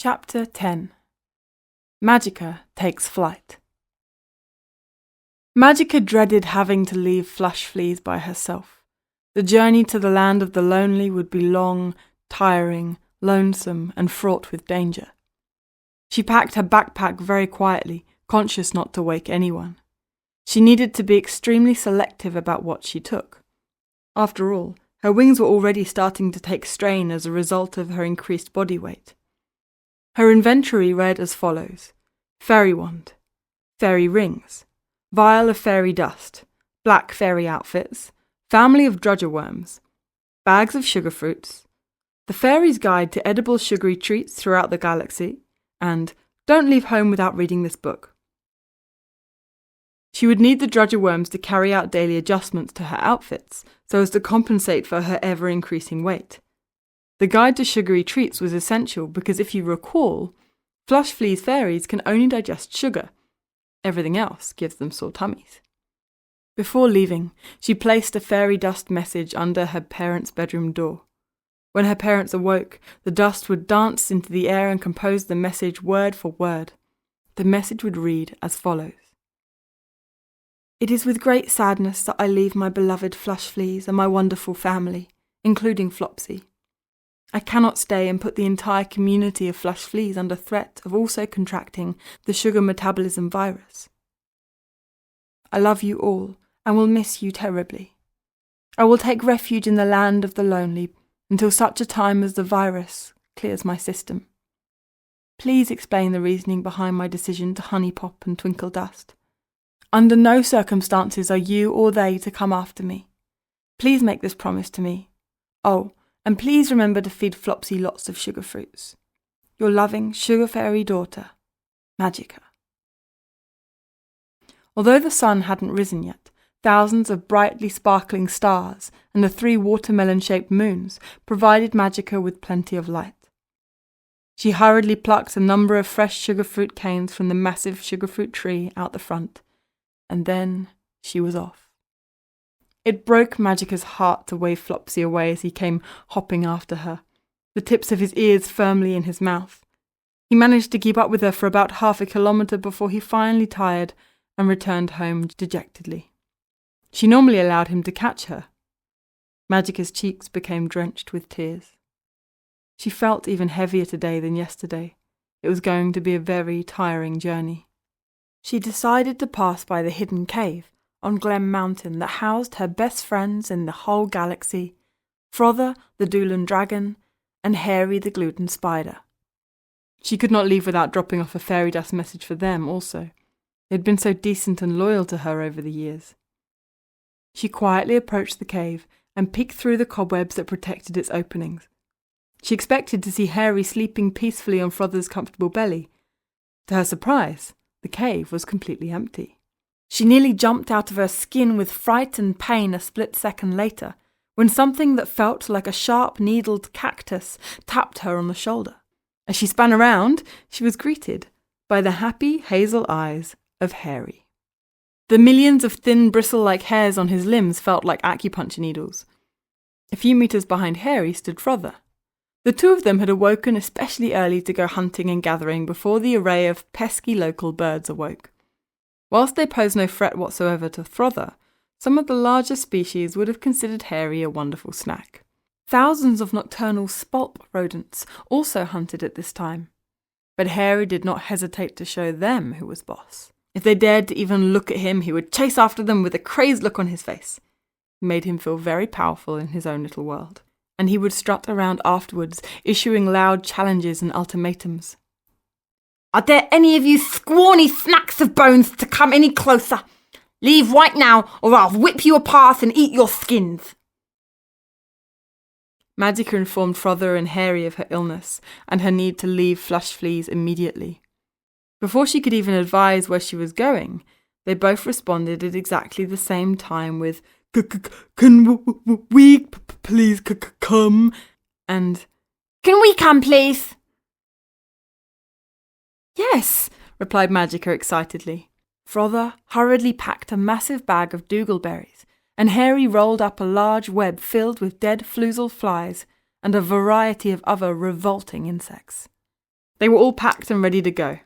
Chapter 10. Magica takes flight. Magica dreaded having to leave Flush Fleas by herself. The journey to the land of the lonely would be long, tiring, lonesome, and fraught with danger. She packed her backpack very quietly, conscious not to wake anyone. She needed to be extremely selective about what she took. After all, her wings were already starting to take strain as a result of her increased body weight. Her inventory read as follows: fairy wand, fairy rings, vial of fairy dust, black fairy outfits, family of drudger worms, bags of sugar fruits, the fairy's guide to edible sugary treats throughout the galaxy, and don't leave home without reading this book. She would need the drudger worms to carry out daily adjustments to her outfits so as to compensate for her ever-increasing weight. The guide to sugary treats was essential because, if you recall, Flush Flea's fairies can only digest sugar. Everything else gives them sore tummies. Before leaving, she placed a fairy dust message under her parents' bedroom door. When her parents awoke, the dust would dance into the air and compose the message word for word. The message would read as follows: "It is with great sadness that I leave my beloved Flush Fleas and my wonderful family, including Flopsy. I cannot stay and put the entire community of Flush Fleas under threat of also contracting the sugar metabolism virus. I love you all and will miss you terribly. I will take refuge in the land of the lonely until such a time as the virus clears my system. Please explain the reasoning behind my decision to honey pop and twinkle dust. Under no circumstances are you or they to come after me. Please make this promise to me. Oh, and please remember to feed Flopsy lots of sugar fruits. Your loving sugar fairy daughter, Magica." Although the sun hadn't risen yet, thousands of brightly sparkling stars and the 3 watermelon-shaped moons provided Magica with plenty of light. She hurriedly plucked a number of fresh sugar fruit canes from the massive sugar fruit tree out the front, and then she was off. It broke Magica's heart to wave Flopsy away as he came hopping after her, the tips of his ears firmly in his mouth. He managed to keep up with her for about half a kilometre before he finally tired and returned home dejectedly. She normally allowed him to catch her. Magica's cheeks became drenched with tears. She felt even heavier today than yesterday. It was going to be a very tiring journey. She decided to pass by the hidden cave on Glen Mountain that housed her best friends in the whole galaxy, Frother the Doolan Dragon and Hairy the Gluten Spider. She could not leave without dropping off a fairy dust message for them also. They had been so decent and loyal to her over the years. She quietly approached the cave and peeked through the cobwebs that protected its openings. She expected to see Hairy sleeping peacefully on Frother's comfortable belly. To her surprise, the cave was completely empty. She nearly jumped out of her skin with fright and pain a split second later, when something that felt like a sharp-needled cactus tapped her on the shoulder. As she spun around, she was greeted by the happy hazel eyes of Hairy. The millions of thin bristle-like hairs on his limbs felt like acupuncture needles. A few meters behind Hairy stood Frother. The two of them had awoken especially early to go hunting and gathering before the array of pesky local birds awoke. Whilst they posed no threat whatsoever to Frother, some of the larger species would have considered Hairy a wonderful snack. Thousands of nocturnal spalp rodents also hunted at this time, but Hairy did not hesitate to show them who was boss. If they dared to even look at him, he would chase after them with a crazed look on his face. It made him feel very powerful in his own little world, and he would strut around afterwards, issuing loud challenges and ultimatums. "I dare any of you scrawny snacks of bones to come any closer. Leave right now, or I'll whip you apart and eat your skins." Magica informed Frother and Hairy of her illness and her need to leave Flush Fleas immediately. Before she could even advise where she was going, they both responded at exactly the same time with "Can we please come?" and "Can we come, please?" "Yes," replied Magica excitedly. Frother hurriedly packed a massive bag of doogleberries, and Hairy rolled up a large web filled with dead flusel flies and a variety of other revolting insects. They were all packed and ready to go.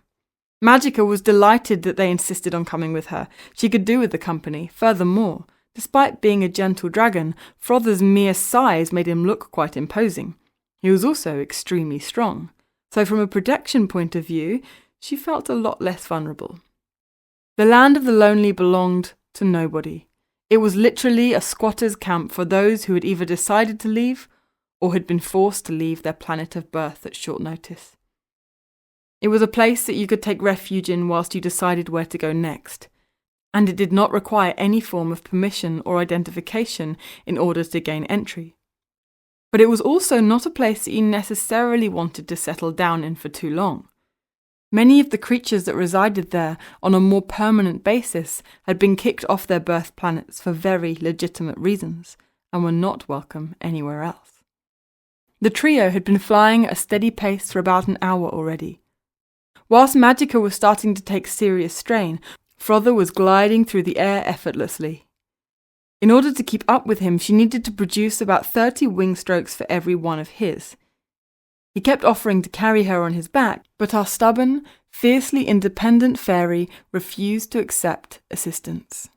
Magica was delighted that they insisted on coming with her. She could do with the company. Furthermore, despite being a gentle dragon, Frother's mere size made him look quite imposing. He was also extremely strong. So from a protection point of view, she felt a lot less vulnerable. The land of the lonely belonged to nobody. It was literally a squatter's camp for those who had either decided to leave or had been forced to leave their planet of birth at short notice. It was a place that you could take refuge in whilst you decided where to go next, and it did not require any form of permission or identification in order to gain entry. But it was also not a place that you necessarily wanted to settle down in for too long. Many of the creatures that resided there on a more permanent basis had been kicked off their birth planets for very legitimate reasons, and were not welcome anywhere else. The trio had been flying at a steady pace for about an hour already. Whilst Magica was starting to take serious strain, Frother was gliding through the air effortlessly. In order to keep up with him, she needed to produce about 30 wing strokes for every one of his. He kept offering to carry her on his back, but our stubborn, fiercely independent fairy refused to accept assistance.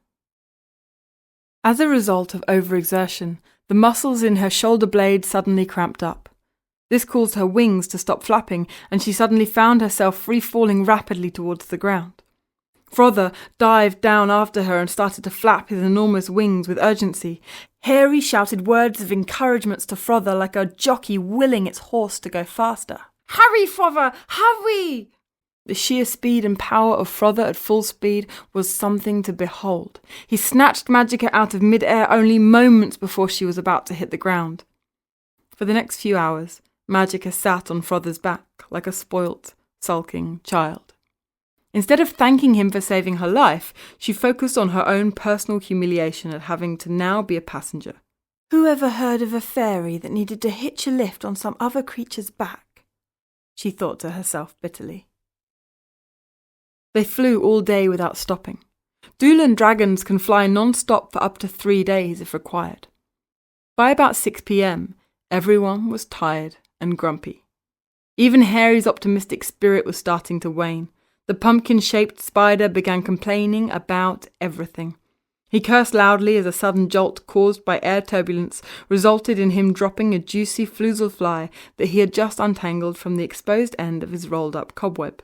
As a result of overexertion, the muscles in her shoulder blades suddenly cramped up. This caused her wings to stop flapping, and she suddenly found herself free-falling rapidly towards the ground. Frother dived down after her and started to flap his enormous wings with urgency. Harry shouted words of encouragement to Frother like a jockey willing its horse to go faster. "Hurry, Frother! Hurry!" The sheer speed and power of Frother at full speed was something to behold. He snatched Magica out of mid-air only moments before she was about to hit the ground. For the next few hours, Magica sat on Frother's back like a spoilt, sulking child. Instead of thanking him for saving her life, she focused on her own personal humiliation at having to now be a passenger. Who ever heard of a fairy that needed to hitch a lift on some other creature's back? She thought to herself bitterly. They flew all day without stopping. Doolan dragons can fly non-stop for up to 3 days if required. By about 6 p.m, everyone was tired and grumpy. Even Harry's optimistic spirit was starting to wane. The pumpkin-shaped spider began complaining about everything. He cursed loudly as a sudden jolt caused by air turbulence resulted in him dropping a juicy flusel fly that he had just untangled from the exposed end of his rolled-up cobweb.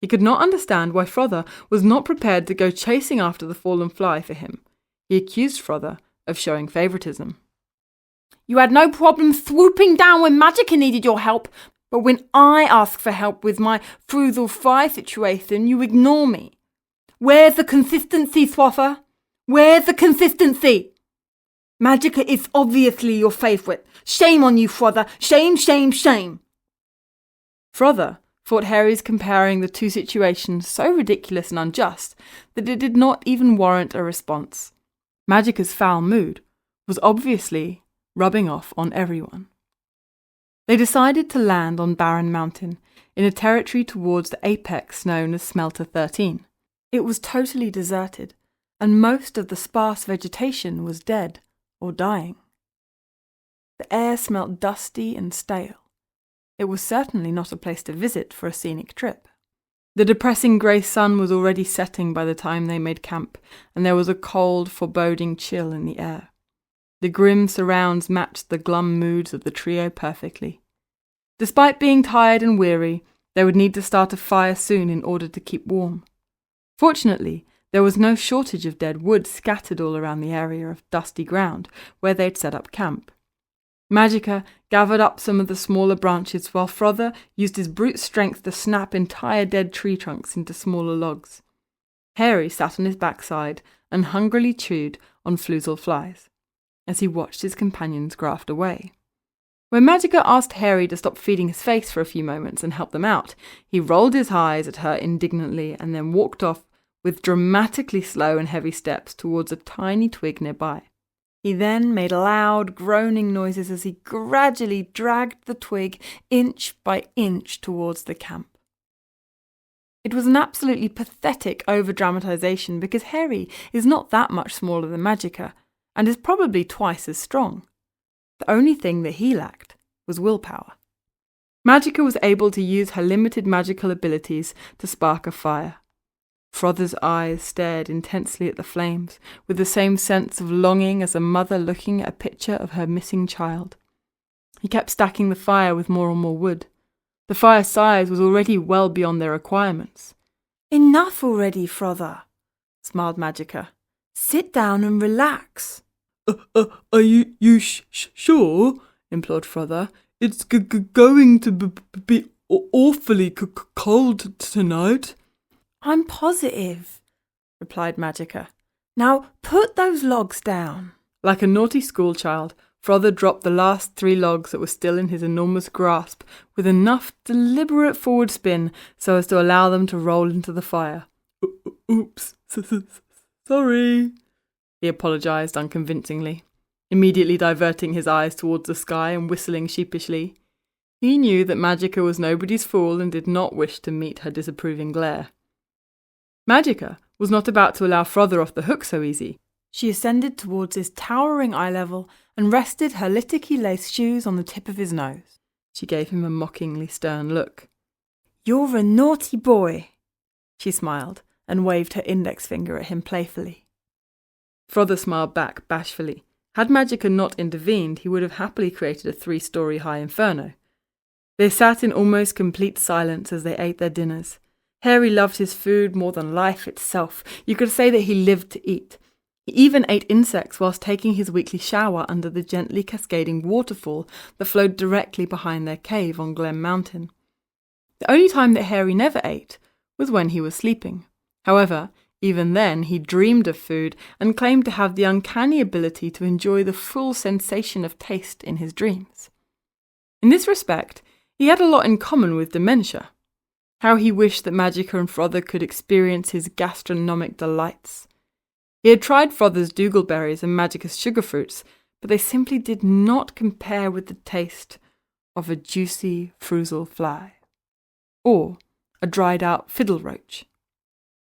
He could not understand why Frother was not prepared to go chasing after the fallen fly for him. He accused Frother of showing favouritism. "You had no problem swooping down when Magica needed your help, but when I ask for help with my frugal fly situation, you ignore me. Where's the consistency, Swaffer? Where's the consistency? Magica is obviously your favourite. Shame on you, Frother. Shame, shame, shame." Frother thought Harry's comparing the two situations so ridiculous and unjust that it did not even warrant a response. Magica's foul mood was obviously rubbing off on everyone. They decided to land on Barren Mountain, in a territory towards the apex known as Smelter 13. It was totally deserted, and most of the sparse vegetation was dead or dying. The air smelt dusty and stale. It was certainly not a place to visit for a scenic trip. The depressing grey sun was already setting by the time they made camp, and there was a cold, foreboding chill in the air. The grim surrounds matched the glum moods of the trio perfectly. Despite being tired and weary, they would need to start a fire soon in order to keep warm. Fortunately, there was no shortage of dead wood scattered all around the area of dusty ground where they'd set up camp. Magica gathered up some of the smaller branches while Frother used his brute strength to snap entire dead tree trunks into smaller logs. Harry sat on his backside and hungrily chewed on flusel flies as he watched his companions graft away. When Magica asked Harry to stop feeding his face for a few moments and help them out, he rolled his eyes at her indignantly and then walked off with dramatically slow and heavy steps towards a tiny twig nearby. He then made loud, groaning noises as he gradually dragged the twig inch by inch towards the camp. It was an absolutely pathetic over-dramatization because Harry is not that much smaller than Magica and is probably twice as strong. The only thing that he lacked was willpower. Magica was able to use her limited magical abilities to spark a fire. Frother's eyes stared intensely at the flames, with the same sense of longing as a mother looking at a picture of her missing child. He kept stacking the fire with more and more wood. The fire's size was already well beyond their requirements. "Enough already, Frother," smiled Magica. "Sit down and relax." Are you sure?" implored Frother. "It's going to be awfully cold tonight." "I'm positive," replied Magica. "Now put those logs down." Like a naughty schoolchild, Frother dropped the last 3 logs that were still in his enormous grasp with enough deliberate forward spin so as to allow them to roll into the fire. "Oops, sorry," he apologized unconvincingly, immediately diverting his eyes towards the sky and whistling sheepishly. He knew that Magica was nobody's fool and did not wish to meet her disapproving glare. Magica was not about to allow Frother off the hook so easy. She ascended towards his towering eye level and rested her liticky lace shoes on the tip of his nose. She gave him a mockingly stern look. "You're a naughty boy," she smiled and waved her index finger at him playfully. Frother smiled back bashfully. Had Magica not intervened, he would have happily created a 3-story-high inferno. They sat in almost complete silence as they ate their dinners. Harry loved his food more than life itself. You could say that he lived to eat. He even ate insects whilst taking his weekly shower under the gently cascading waterfall that flowed directly behind their cave on Glen Mountain. The only time that Harry never ate was when he was sleeping. However, even then he dreamed of food and claimed to have the uncanny ability to enjoy the full sensation of taste in his dreams. In this respect, he had a lot in common with dementia. How he wished that Magica and Frother could experience his gastronomic delights. He had tried Frother's doogleberries and Magica's sugar fruits, but they simply did not compare with the taste of a juicy fruzzle fly, or a dried-out fiddle roach.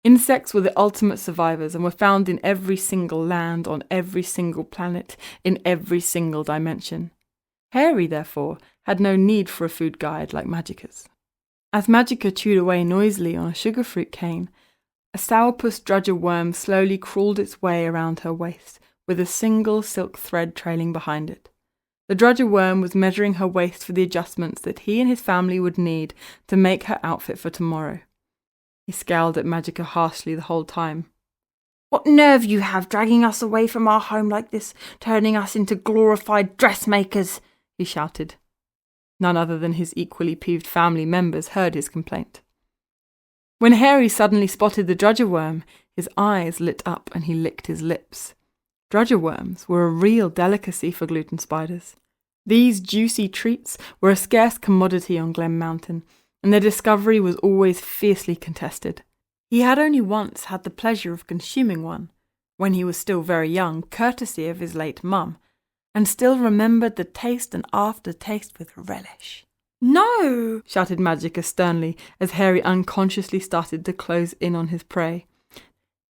Insects were the ultimate survivors and were found in every single land, on every single planet, in every single dimension. Harry, therefore, had no need for a food guide like Magica's. As Magica chewed away noisily on a sugar fruit cane, a sourpuss drudger worm slowly crawled its way around her waist, with a single silk thread trailing behind it. The drudger worm was measuring her waist for the adjustments that he and his family would need to make her outfit for tomorrow. He scowled at Magica harshly the whole time. "What nerve you have dragging us away from our home like this, turning us into glorified dressmakers," he shouted. None other than his equally peeved family members heard his complaint. When Harry suddenly spotted the drudger worm, his eyes lit up and he licked his lips. Drudger worms were a real delicacy for gluten spiders. These juicy treats were a scarce commodity on Glen Mountain, and their discovery was always fiercely contested. He had only once had the pleasure of consuming one, when he was still very young, courtesy of his late mum, and still remembered the taste and aftertaste with relish. "No!" shouted Magica sternly as Harry unconsciously started to close in on his prey.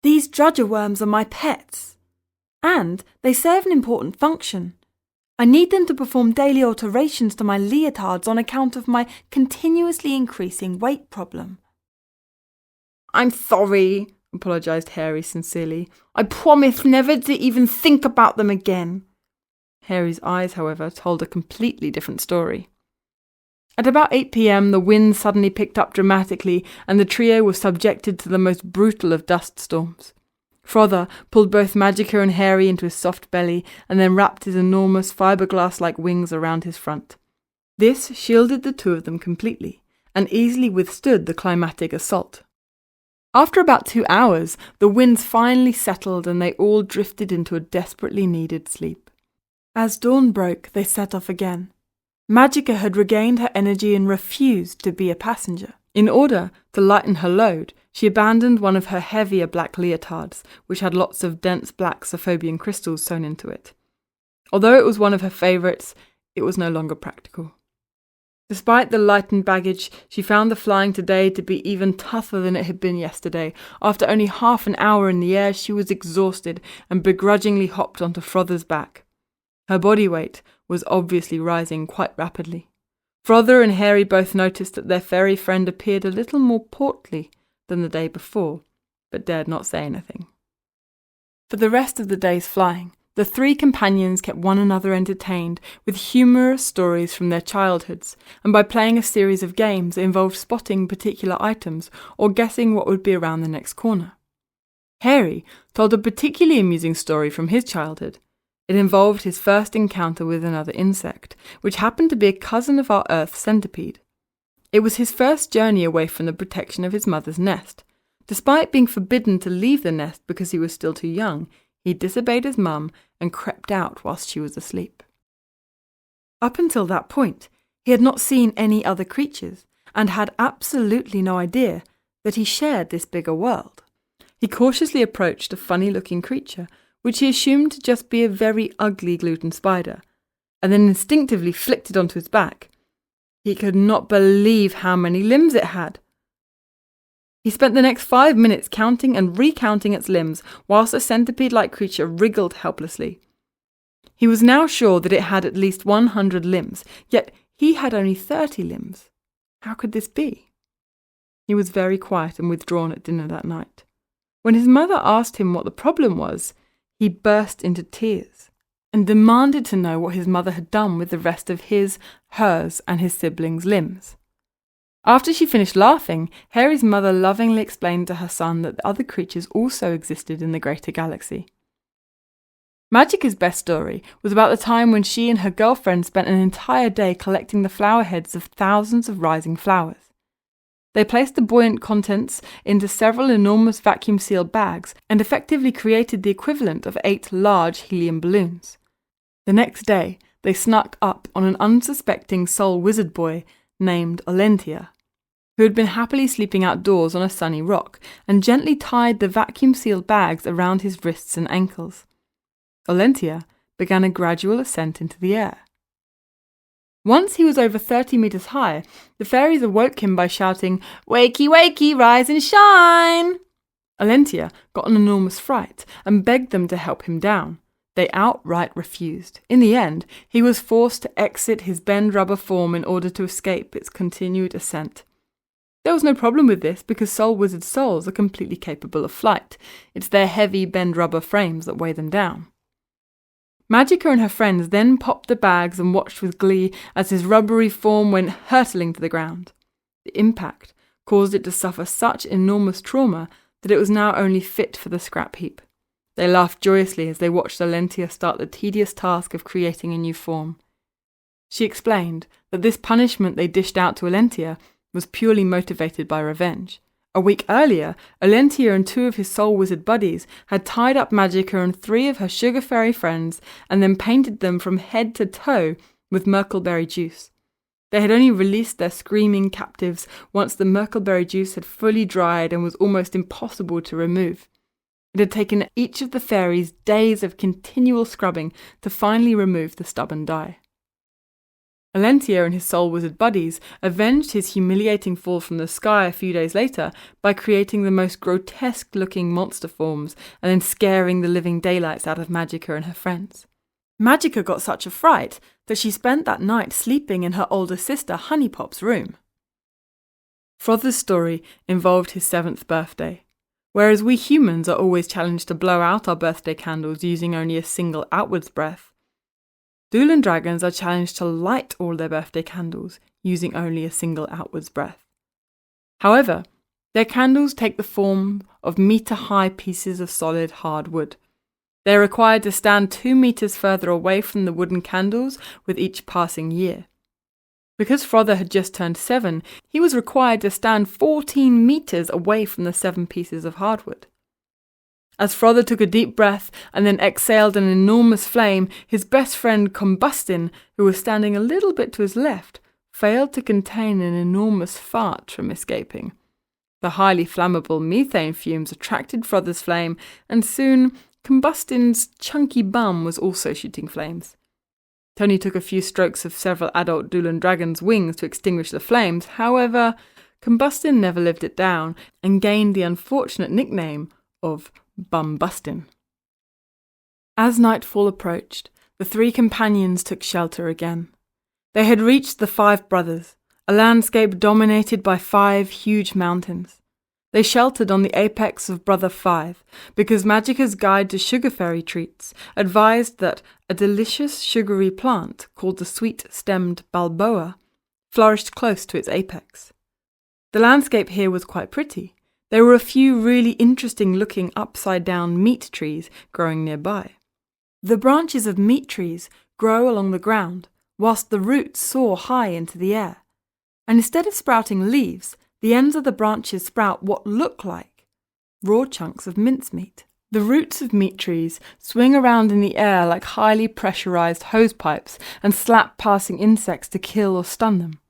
"These drudger worms are my pets, and they serve an important function. I need them to perform daily alterations to my leotards on account of my continuously increasing weight problem." "I'm sorry," apologised Harry sincerely. "I promise never to even think about them again." Harry's eyes, however, told a completely different story. At about 8 p.m, the wind suddenly picked up dramatically and the trio was subjected to the most brutal of dust storms. Frother pulled both Magica and Harry into his soft belly and then wrapped his enormous fiberglass-like wings around his front. This shielded the two of them completely and easily withstood the climatic assault. After about 2 hours, the winds finally settled and they all drifted into a desperately needed sleep. As dawn broke, they set off again. Magica had regained her energy and refused to be a passenger. In order to lighten her load, she abandoned one of her heavier black leotards, which had lots of dense black Sophobian crystals sewn into it. Although it was one of her favourites, it was no longer practical. Despite the lightened baggage, she found the flying today to be even tougher than it had been yesterday. After only half an hour in the air, she was exhausted and begrudgingly hopped onto Frother's back. Her body weight was obviously rising quite rapidly. Frother and Hairy both noticed that their fairy friend appeared a little more portly than the day before, but dared not say anything. For the rest of the day's flying, the three companions kept one another entertained with humorous stories from their childhoods, and by playing a series of games that involved spotting particular items or guessing what would be around the next corner. Hairy told a particularly amusing story from his childhood. It involved his first encounter with another insect, which happened to be a cousin of our Earth centipede. It was his first journey away from the protection of his mother's nest. Despite being forbidden to leave the nest because he was still too young, he disobeyed his mum and crept out whilst she was asleep. Up until that point, he had not seen any other creatures and had absolutely no idea that he shared this bigger world. He cautiously approached a funny-looking creature, which he assumed to just be a very ugly gluten spider, and then instinctively flicked it onto his back. He could not believe how many limbs it had. He spent the next 5 minutes counting and recounting its limbs, whilst the centipede-like creature wriggled helplessly. He was now sure that it had at least 100 limbs, yet he had only 30 limbs. How could this be? He was very quiet and withdrawn at dinner that night. When his mother asked him what the problem was, he burst into tears and demanded to know what his mother had done with the rest of his, hers, and his siblings' limbs. After she finished laughing, Hairy's mother lovingly explained to her son that the other creatures also existed in the greater galaxy. Magica's best story was about the time when she and her girlfriend spent an entire day collecting the flower heads of thousands of rising flowers. They placed the buoyant contents into several enormous vacuum-sealed bags and effectively created the equivalent of 8 large helium balloons. The next day, they snuck up on an unsuspecting soul wizard boy named Olentia, who had been happily sleeping outdoors on a sunny rock, and gently tied the vacuum-sealed bags around his wrists and ankles. Olentia began a gradual ascent into the air. Once he was over 30 meters high, the fairies awoke him by shouting, "Wakey, wakey, rise and shine!" Olentia got an enormous fright and begged them to help him down. They outright refused. In the end, he was forced to exit his bend rubber form in order to escape its continued ascent. There was no problem with this because soul wizard souls are completely capable of flight. It's their heavy bend rubber frames that weigh them down. Magica and her friends then popped the bags and watched with glee as his rubbery form went hurtling to the ground. The impact caused it to suffer such enormous trauma that it was now only fit for the scrap heap. They laughed joyously as they watched Olentia start the tedious task of creating a new form. She explained that this punishment they dished out to Olentia was purely motivated by revenge. A week earlier, Olentia and 2 of his soul wizard buddies had tied up Magica and 3 of her sugar fairy friends and then painted them from head to toe with myrtleberry juice. They had only released their screaming captives once the myrtleberry juice had fully dried and was almost impossible to remove. It had taken each of the fairies days of continual scrubbing to finally remove the stubborn dye. Olentia and his soul wizard buddies avenged his humiliating fall from the sky a few days later by creating the most grotesque-looking monster forms and then scaring the living daylights out of Magica and her friends. Magica got such a fright that she spent that night sleeping in her older sister Honeypop's room. Frother's story involved his 7th birthday. Whereas we humans are always challenged to blow out our birthday candles using only a single outwards breath, Duelan dragons are challenged to light all their birthday candles using only a single outwards breath. However, their candles take the form of meter-high pieces of solid hard wood. They are required to stand 2 meters further away from the wooden candles with each passing year. Because Frother had just turned 7, he was required to stand 14 meters away from the 7 pieces of hardwood. As Frother took a deep breath and then exhaled an enormous flame, his best friend Combustin, who was standing a little bit to his left, failed to contain an enormous fart from escaping. The highly flammable methane fumes attracted Frother's flame, and soon Combustin's chunky bum was also shooting flames. Tony took a few strokes of several adult Duelan dragons' wings to extinguish the flames. However, Combustin never lived it down and gained the unfortunate nickname of Bumbustin. As nightfall approached, the 3 companions took shelter again. They had reached the Five Brothers, a landscape dominated by 5 huge mountains. They sheltered on the apex of Brother 5 because Magica's guide to sugar fairy treats advised that a delicious sugary plant called the sweet-stemmed balboa flourished close to its apex. The landscape here was quite pretty. There were a few really interesting-looking upside-down meat trees growing nearby. The branches of meat trees grow along the ground, whilst the roots soar high into the air. And instead of sprouting leaves, the ends of the branches sprout what look like raw chunks of mincemeat. The roots of meat trees swing around in the air like highly pressurized hose pipes and slap passing insects to kill or stun them.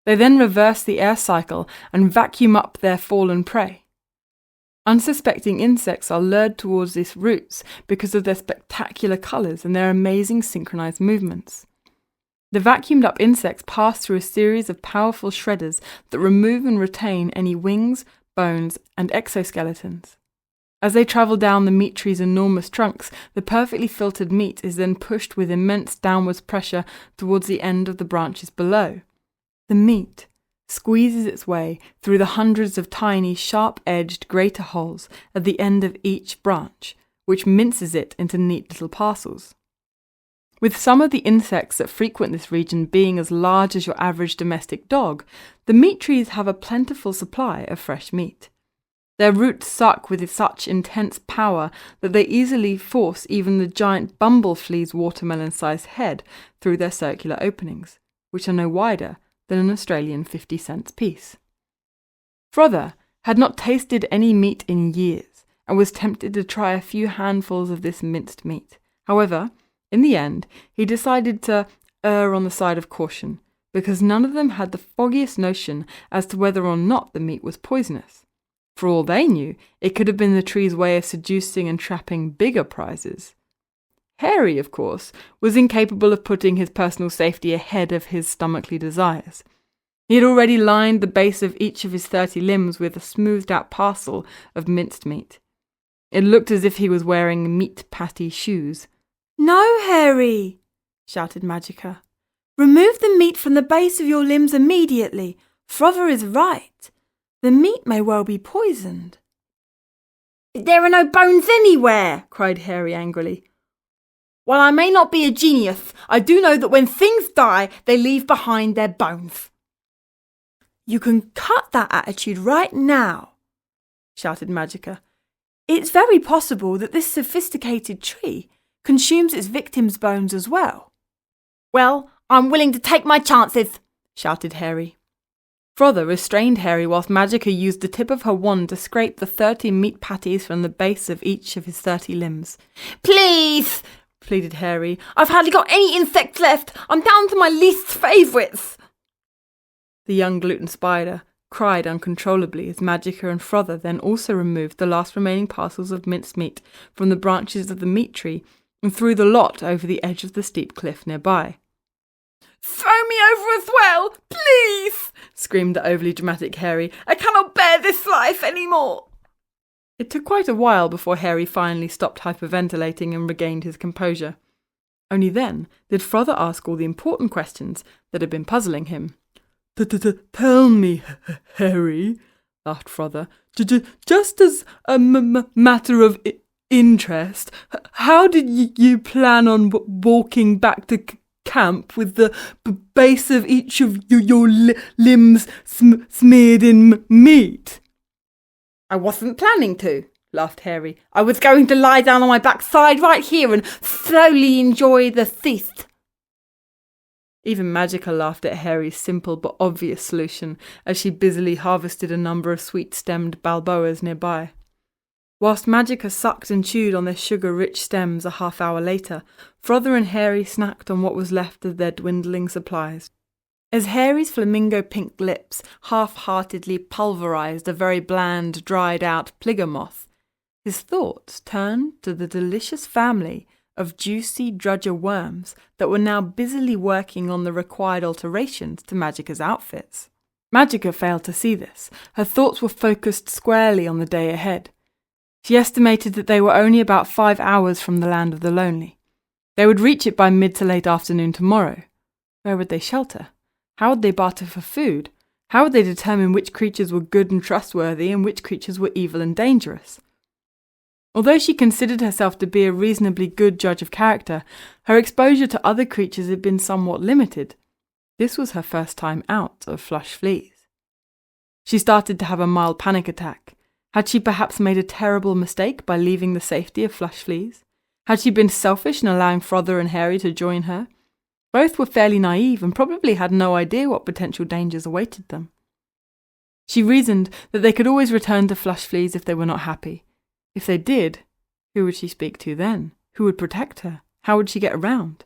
They then reverse the air cycle and vacuum up their fallen prey. Unsuspecting insects are lured towards these roots because of their spectacular colours and their amazing synchronized movements. The vacuumed up insects pass through a series of powerful shredders that remove and retain any wings, bones, and exoskeletons. As they travel down the meat tree's enormous trunks, the perfectly filtered meat is then pushed with immense downwards pressure towards the end of the branches below. The meat squeezes its way through the hundreds of tiny, sharp-edged grater holes at the end of each branch, which minces it into neat little parcels. With some of the insects that frequent this region being as large as your average domestic dog, the meat trees have a plentiful supply of fresh meat. Their roots suck with such intense power that they easily force even the giant bumbleflea's watermelon-sized head through their circular openings, which are no wider than an Australian 50-cent piece. Frother had not tasted any meat in years and was tempted to try a few handfuls of this minced meat. However, in the end, he decided to err on the side of caution, because none of them had the foggiest notion as to whether or not the meat was poisonous. For all they knew, it could have been the tree's way of seducing and trapping bigger prizes. Harry, of course, was incapable of putting his personal safety ahead of his stomachly desires. He had already lined the base of each of his 30 limbs with a smoothed-out parcel of minced meat. It looked as if he was wearing meat patty shoes. "No, Harry!" shouted Magica. "Remove the meat from the base of your limbs immediately. Frother is right. The meat may well be poisoned." "There are no bones anywhere!" cried Harry angrily. "While I may not be a genius, I do know that when things die, they leave behind their bones." "You can cut that attitude right now," shouted Magica. "It's very possible that this sophisticated tree consumes its victims' bones as well." "Well, I'm willing to take my chances," shouted Harry. Frother restrained Harry whilst Magica used the tip of her wand to scrape the 30 meat patties from the base of each of his 30 limbs. "Please!" pleaded Harry. "I've hardly got any insects left. I'm down to my least favourites." The young gluten spider cried uncontrollably as Magica and Frother then also removed the last remaining parcels of minced meat from the branches of the meat tree and threw the lot over the edge of the steep cliff nearby. "Throw me over as well, please!" screamed the overly dramatic Harry. "I cannot bear this life any more." It took quite a while before Harry finally stopped hyperventilating and regained his composure. Only then did Frother ask all the important questions that had been puzzling him. "Tell me, Harry," laughed Frother, "just as a matter of interest, how did you plan on walking back to camp with the base of each of your limbs smeared in meat?" "I wasn't planning to," laughed Harry. "I was going to lie down on my backside right here and slowly enjoy the feast." Even Magica laughed at Harry's simple but obvious solution as she busily harvested a number of sweet-stemmed balboas nearby. Whilst Magica sucked and chewed on their sugar-rich stems a half-hour later, Frother and Harry snacked on what was left of their dwindling supplies. As Harry's flamingo-pink lips half-heartedly pulverized a very bland, dried-out pligger-moth, his thoughts turned to the delicious family of juicy drudger worms that were now busily working on the required alterations to Magica's outfits. Magica failed to see this. Her thoughts were focused squarely on the day ahead. She estimated that they were only about 5 hours from the Land of the Lonely. They would reach it by mid to late afternoon tomorrow. Where would they shelter? How would they barter for food? How would they determine which creatures were good and trustworthy and which creatures were evil and dangerous? Although she considered herself to be a reasonably good judge of character, her exposure to other creatures had been somewhat limited. This was her first time out of flush fleas. She started to have a mild panic attack. Had she perhaps made a terrible mistake by leaving the safety of flush fleas? Had she been selfish in allowing Frother and Harry to join her? Both were fairly naive and probably had no idea what potential dangers awaited them. She reasoned that they could always return to flush fleas if they were not happy. If they did, who would she speak to then? Who would protect her? How would she get around?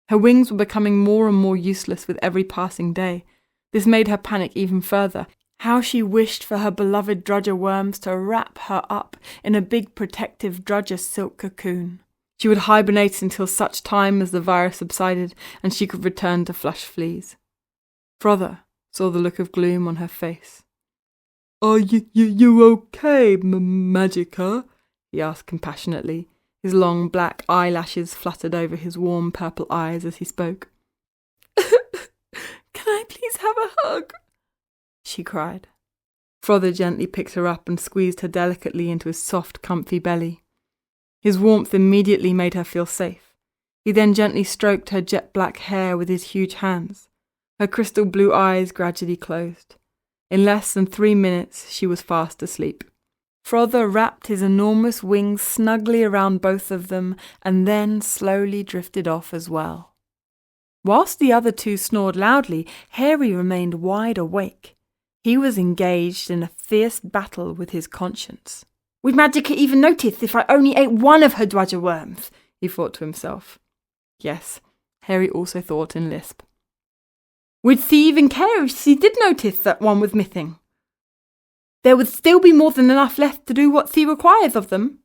Her wings were becoming more and more useless with every passing day. This made her panic even further. How she wished for her beloved Drudger worms to wrap her up in a big protective Drudger silk cocoon. She would hibernate until such time as the virus subsided and she could return to flush fleas. Frother saw the look of gloom on her face. "Are you okay, Magica?" he asked compassionately. His long black eyelashes fluttered over his warm purple eyes as he spoke. "Can I please have a hug?" she cried. Frother gently picked her up and squeezed her delicately into his soft, comfy belly. His warmth immediately made her feel safe. He then gently stroked her jet-black hair with his huge hands. Her crystal blue eyes gradually closed. In less than 3 minutes, she was fast asleep. Frother wrapped his enormous wings snugly around both of them and then slowly drifted off as well. Whilst the other two snored loudly, Harry remained wide awake. He was engaged in a fierce battle with his conscience. "Would Magica even notice if I only ate one of her Drudger worms?" he thought to himself. Yes, Harry also thought in lisp. Would she even care if she did notice that one was missing? There would still be more than enough left to do what she requires of them.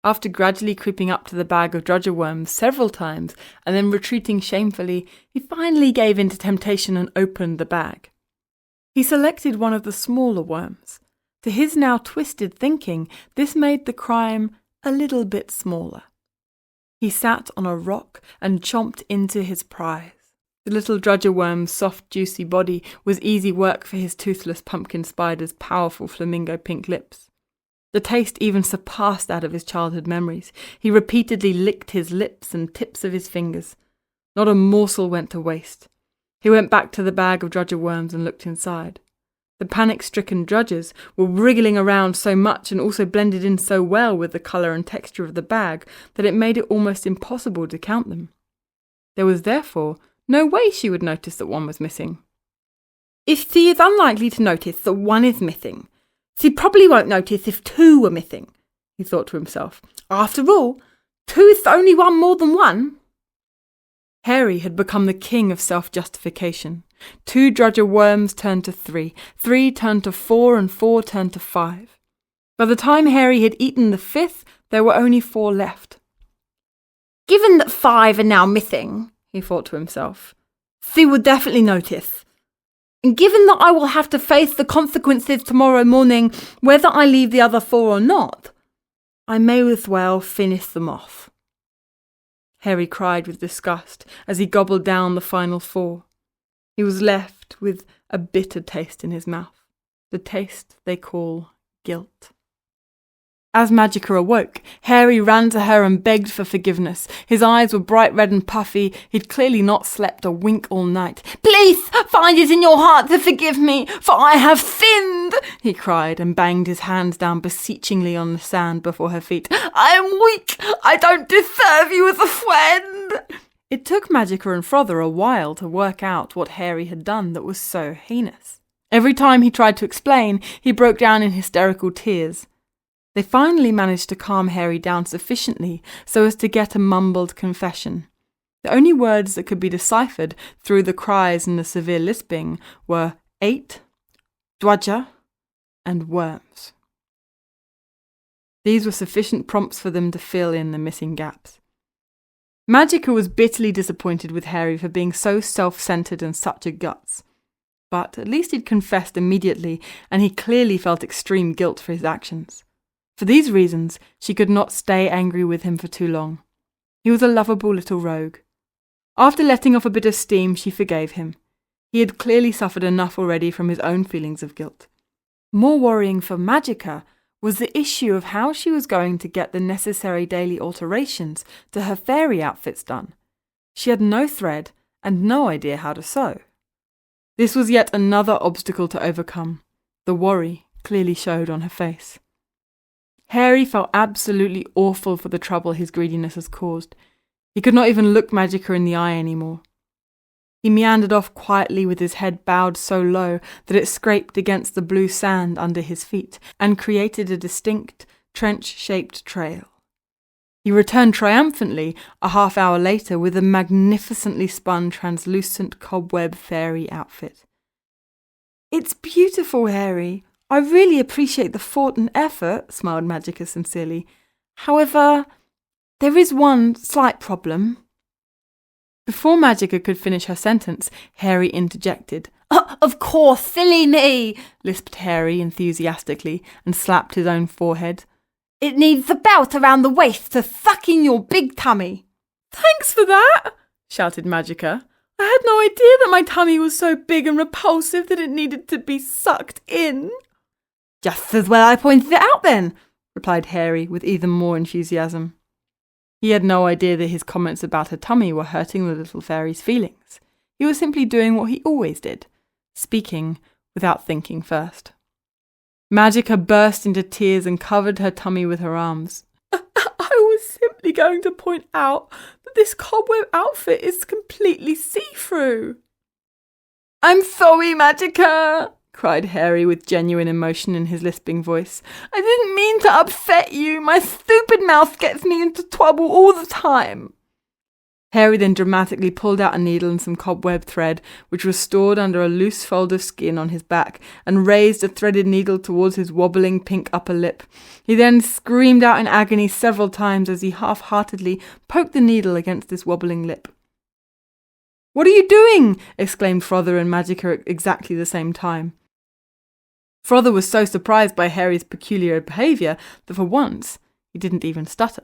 After gradually creeping up to the bag of Drudger worms several times and then retreating shamefully, he finally gave in to temptation and opened the bag. He selected one of the smaller worms. To his now twisted thinking, this made the crime a little bit smaller. He sat on a rock and chomped into his prize. The little Drudger worm's soft, juicy body was easy work for his toothless pumpkin spider's powerful flamingo pink lips. The taste even surpassed that of his childhood memories. He repeatedly licked his lips and tips of his fingers. Not a morsel went to waste. He went back to the bag of Drudger worms and looked inside. The panic-stricken Drudgers were wriggling around so much and also blended in so well with the colour and texture of the bag that it made it almost impossible to count them. There was therefore no way she would notice that one was missing. If she is unlikely to notice that one is missing, she probably won't notice if 2 were missing, he thought to himself. After all, 2 is only one more than 1. Harry had become the king of self-justification. 2 Drudger worms turned to 3, 3 turned to 4, and 4 turned to 5. By the time Harry had eaten the 5th, there were only 4 left. Given that 5 are now missing, he thought to himself, she will definitely notice. And given that I will have to face the consequences tomorrow morning, whether I leave the other 4 or not, I may as well finish them off. Harry cried with disgust as he gobbled down the final 4. He was left with a bitter taste in his mouth, the taste they call guilt. As Magica awoke, Harry ran to her and begged for forgiveness. His eyes were bright red and puffy. He'd clearly not slept a wink all night. "Please find it in your heart to forgive me, for I have sinned," he cried and banged his hands down beseechingly on the sand before her feet. "I am weak. I don't deserve you as a friend." It took Magica and Frother a while to work out what Harry had done that was so heinous. Every time he tried to explain, he broke down in hysterical tears. They finally managed to calm Harry down sufficiently so as to get a mumbled confession. The only words that could be deciphered through the cries and the severe lisping were 8, Drudger, and worms. These were sufficient prompts for them to fill in the missing gaps. Magica was bitterly disappointed with Harry for being so self-centered and such a guts. But at least he'd confessed immediately, and he clearly felt extreme guilt for his actions. For these reasons, she could not stay angry with him for too long. He was a lovable little rogue. After letting off a bit of steam, she forgave him. He had clearly suffered enough already from his own feelings of guilt. More worrying for Magica was the issue of how she was going to get the necessary daily alterations to her fairy outfits done. She had no thread and no idea how to sew. This was yet another obstacle to overcome. The worry clearly showed on her face. Harry felt absolutely awful for the trouble his greediness has caused. He could not even look Magica in the eye anymore. He meandered off quietly with his head bowed so low that it scraped against the blue sand under his feet and created a distinct, trench-shaped trail. He returned triumphantly a half-hour later with a magnificently spun translucent cobweb fairy outfit. "It's beautiful, Harry. I really appreciate the thought and effort," smiled Magica sincerely. "However, there is one slight problem." Before Magica could finish her sentence, Harry interjected. "Of course, silly me," lisped Harry enthusiastically and slapped his own forehead. "It needs the belt around the waist to suck in your big tummy." "Thanks for that," shouted Magica. "I had no idea that my tummy was so big and repulsive that it needed to be sucked in." "Just as well I pointed it out then," replied Harry with even more enthusiasm. He had no idea that his comments about her tummy were hurting the little fairy's feelings. He was simply doing what he always did, speaking without thinking first. Magica burst into tears and covered her tummy with her arms. "I was simply going to point out that this cobweb outfit is completely see-through." "I'm sorry, Magica," cried Harry with genuine emotion in his lisping voice. "I didn't mean to upset you. My stupid mouth gets me into trouble all the time." Harry then dramatically pulled out a needle and some cobweb thread, which was stored under a loose fold of skin on his back, and raised a threaded needle towards his wobbling pink upper lip. He then screamed out in agony several times as he half-heartedly poked the needle against this wobbling lip. "What are you doing?" exclaimed Frother and Magica at exactly the same time. Frother was so surprised by Harry's peculiar behaviour that for once he didn't even stutter.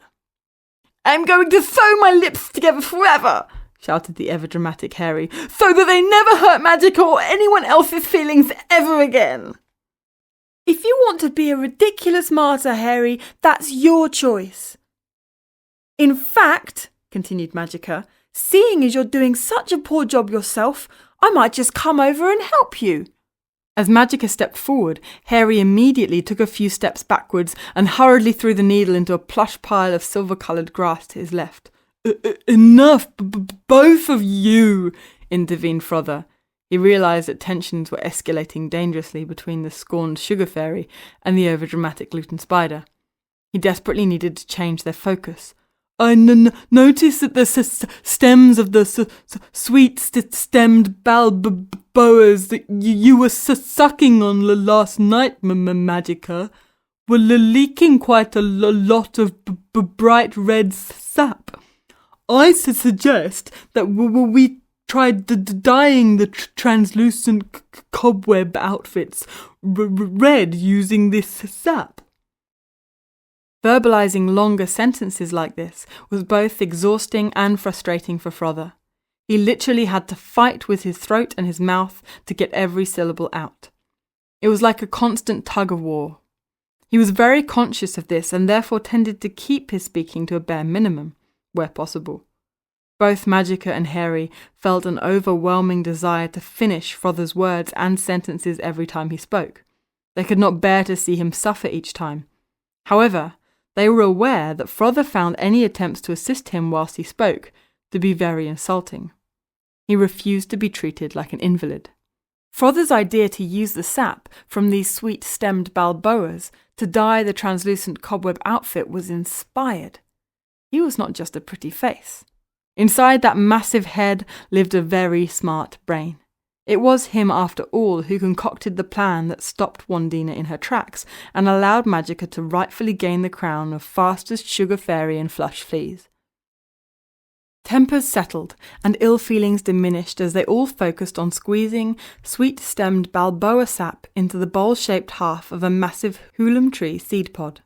"I'm going to sew my lips together forever," shouted the ever-dramatic Harry, "so that they never hurt Magica or anyone else's feelings ever again." "If you want to be a ridiculous martyr, Harry, that's your choice. In fact," continued Magica, "seeing as you're doing such a poor job yourself, I might just come over and help you." As Magica stepped forward, Harry immediately took a few steps backwards and hurriedly threw the needle into a plush pile of silver-coloured grass to his left. "Enough, both of you," intervened Frother. He realised that tensions were escalating dangerously between the scorned Sugar Fairy and the overdramatic Gluten Spider. He desperately needed to change their focus. "I noticed that the stems of the sweet-stemmed balboas that you were sucking on last night, Magica, were leaking quite a lot of bright red sap. I suggest that we try dyeing the translucent cobweb outfits red using this sap." Verbalizing longer sentences like this was both exhausting and frustrating for Frother. He literally had to fight with his throat and his mouth to get every syllable out. It was like a constant tug-of-war. He was very conscious of this and therefore tended to keep his speaking to a bare minimum, where possible. Both Magica and Harry felt an overwhelming desire to finish Frother's words and sentences every time he spoke. They could not bear to see him suffer each time. However, they were aware that Frother found any attempts to assist him whilst he spoke to be very insulting. He refused to be treated like an invalid. Frother's idea to use the sap from these sweet-stemmed balboas to dye the translucent cobweb outfit was inspired. He was not just a pretty face. Inside that massive head lived a very smart brain. It was him, after all, who concocted the plan that stopped Wandina in her tracks and allowed Magica to rightfully gain the crown of fastest Sugar Fairy in Flush Fleas. Tempers settled and ill feelings diminished as they all focused on squeezing sweet-stemmed balboa sap into the bowl-shaped half of a massive hulum tree seed pod.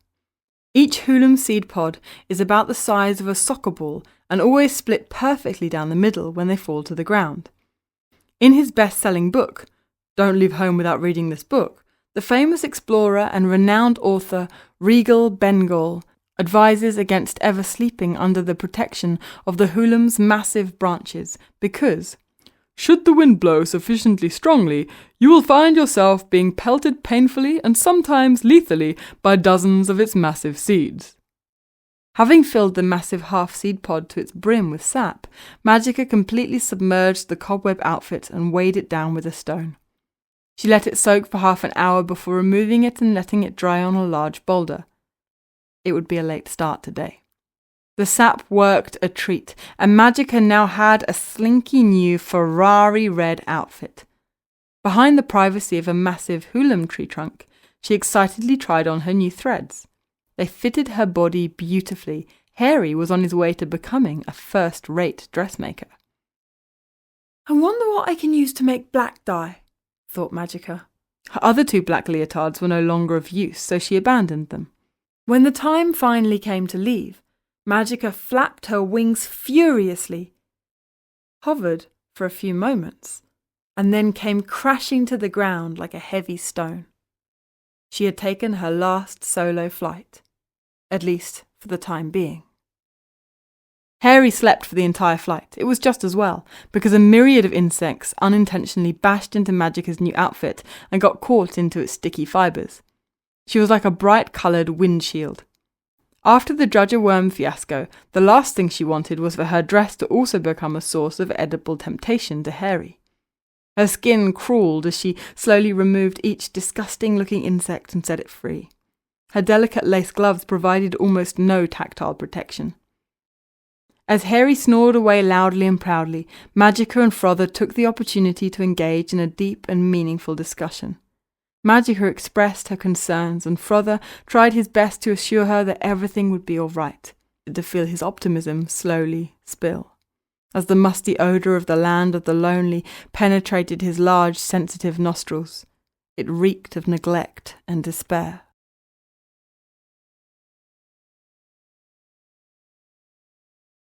Each hulum seed pod is about the size of a soccer ball and always split perfectly down the middle when they fall to the ground. In his best-selling book, Don't Leave Home Without Reading This Book, the famous explorer and renowned author Regal Bengal advises against ever sleeping under the protection of the hulam's massive branches because, should the wind blow sufficiently strongly, you will find yourself being pelted painfully and sometimes lethally by dozens of its massive seeds. Having filled the massive half-seed pod to its brim with sap, Magica completely submerged the cobweb outfit and weighed it down with a stone. She let it soak for half an hour before removing it and letting it dry on a large boulder. It would be a late start today. The sap worked a treat, and Magica now had a slinky new Ferrari red outfit. Behind the privacy of a massive hulam tree trunk, she excitedly tried on her new threads. They fitted her body beautifully. Harry was on his way to becoming a first-rate dressmaker. I wonder what I can use to make black dye, thought Magica. Her other 2 black leotards were no longer of use, so she abandoned them. When the time finally came to leave, Magica flapped her wings furiously, hovered for a few moments, and then came crashing to the ground like a heavy stone. She had taken her last solo flight, at least for the time being. Harry slept for the entire flight. It was just as well, because a myriad of insects unintentionally bashed into Magica's new outfit and got caught into its sticky fibres. She was like a bright-coloured windshield. After the Drudger Worm fiasco, the last thing she wanted was for her dress to also become a source of edible temptation to Harry. Her skin crawled as she slowly removed each disgusting-looking insect and set it free. Her delicate lace gloves provided almost no tactile protection. As Harry snored away loudly and proudly, Magica and Frother took the opportunity to engage in a deep and meaningful discussion. Magica expressed her concerns, and Frother tried his best to assure her that everything would be all right, to feel his optimism slowly spill. As the musty odour of the land of the lonely penetrated his large, sensitive nostrils, it reeked of neglect and despair.